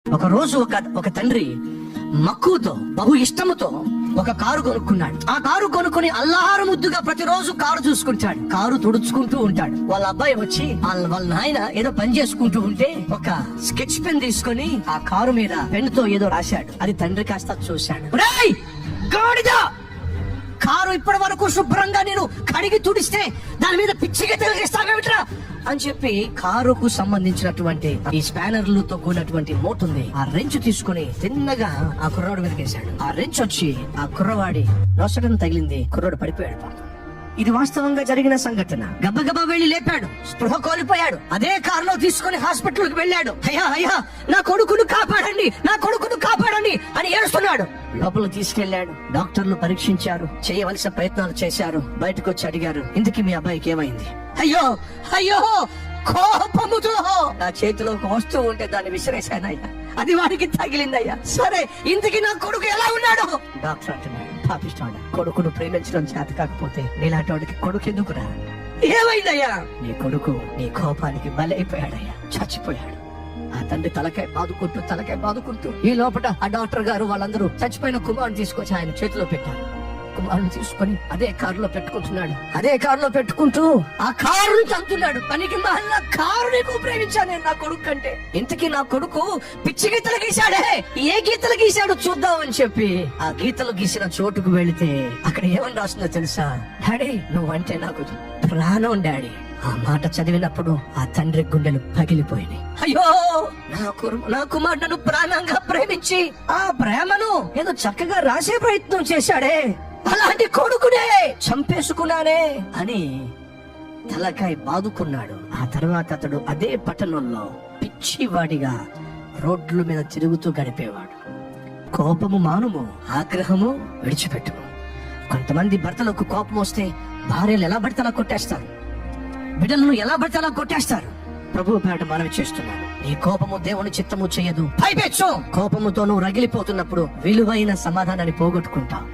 ఒక రోజు ఒక తండ్రి మక్కువతో బహు ఇష్టముతో ఒక కారు కొనుక్కున్నాడు. ఆ కారు కొనుక్కుని అల్లాహారు ముద్దుగా ప్రతిరోజు కారు చూసుకుంటాడు, కారు తుడుచుకుంటూ ఉంటాడు. వాళ్ళ అబ్బాయి వచ్చి వాళ్ళ నాయన ఏదో పని చేసుకుంటూ ఉంటే ఒక స్కెచ్ పెన్ తీసుకొని ఆ కారు మీద పెన్ తో ఏదో రాశాడు. అది తండ్రి కాస్త చూశాడు. "ఒరేయ్ గాడిద, కారు ఇప్పటి వరకు శుభ్రంగా నేను కడిగి తుడిస్తే దాని మీద పిచ్చిగా తెలిగిస్తావేమిట్రా" అని చెప్పి కారుకు సంబంధించినటువంటి ఈ స్పానర్లతో కూడినటువంటి మోట్ ఉంది, ఆ రెంచ్ తీసుకుని తిన్నగా ఆ కుర్రాడు వెనకేశాడు. ఆ రెంచ్ వచ్చి ఆ కుర్రవాడి నొసటను తగిలింది, కుర్రాడు పడిపోయాడు. ఇది వాస్తవంగా జరిగిన సంఘటన. గబగబా వెళ్లి లేపాడు, స్పృహ కోల్పోయాడు. అదే కారులో తీసుకుని హాస్పిటల్ కి వెళ్ళాడు. అయ్యా అయ్యా, నా కొడుకును కాపాడండి, నా కొడుకును కాపాడండి అని ఏడుస్తున్నాడు. లోపల తీసుకెళ్లాడు. డాక్టర్లు పరీక్షించారు, చేయవలసిన ప్రయత్నాలు చేశారు. బయటకు వచ్చి అడిగారు, ఇందుకు మీ అబ్బాయికి ఏమైంది? అయ్యో అయ్యో, కోపముతో నా చేతిలో ఒక వస్తువు ఉంటే దాన్ని విసిరేశానయ్యా, అది వాడికి తగిలిందయ్యా. సరే, ఇంతకీ నా కొడుకు ఎలా ఉన్నాడు? డాక్టర్ అంటున్నాడు, పాపిస్తాడు, కొడుకును ప్రేమించడం చేత కాకపోతే నీలాంటి వాడికి కొడుకు ఎందుకురా? ఏమైందయ్యా? నీ కొడుకు నీ కోపానికి బలైపోయాడయ్యా, చచ్చిపోయాడు. ఆ తండ్రి తలకాయ బాదుకుంటూ ఈ లోపల ఆ డాక్టర్ గారు వాళ్ళందరూ చచ్చిపోయిన కుమారుని తీసుకొచ్చి ఆయన చేతిలో పెట్టారు. కుమారుని తీసుకొని అదే కారులో పెట్టుకుంటున్నాడు. అదే కారులో పెట్టుకుంటూ ఆ కారుని చంపుతున్నాడు. పనికి మహల్లా కారు నీకు ప్రేమించాను నా కొడుకు కంటే. ఇంతకీ నా కొడుకు పిచ్చి గీతలు గీశాడే, ఏ గీతలు గీశాడు చూద్దాం అని చెప్పి ఆ గీతలు గీసిన చోటుకు వెళితే అక్కడ ఏమని రాస్తుందో తెలుసా? డాడీ, నువ్వంటే నాకు ప్రాణం డాడీ. ఆ మాట చదివినప్పుడు ఆ తండ్రి గుండెలు పగిలిపోయినాయి. అయ్యో, నా కుమారుడు నన్ను ప్రాణంగా ప్రేమించి ఆ ప్రేమను ఏదో చక్కగా రాసే ప్రయత్నం చేశాడే, అలాంటి కొడుకునే చంపేసుకున్నానే అని తలకాయ బాదుకున్నాడు. ఆ తర్వాత అతడు అదే పట్టణంలో పిచ్చివాడిగా రోడ్ల మీద తిరుగుతూ గడిపేవాడు. కోపము మానుము, ఆగ్రహము విడిచిపెట్టుము. కొంతమంది భర్తలకు కోపం వస్తే భార్యలు ఎలా పడితే అలా కొట్టేస్తారు, బిడ్డలను ఎలా పడితే అలా కొట్టేస్తారు. ప్రభువు పేరట మనవి చేస్తున్నాను, నీ కోపము దేవుని చిత్తము చేయదు. పైపెచ్చు కోపముతో నువ్వు రగిలిపోతున్నప్పుడు విలువైన సమాధానాన్ని పోగొట్టుకుంటావు.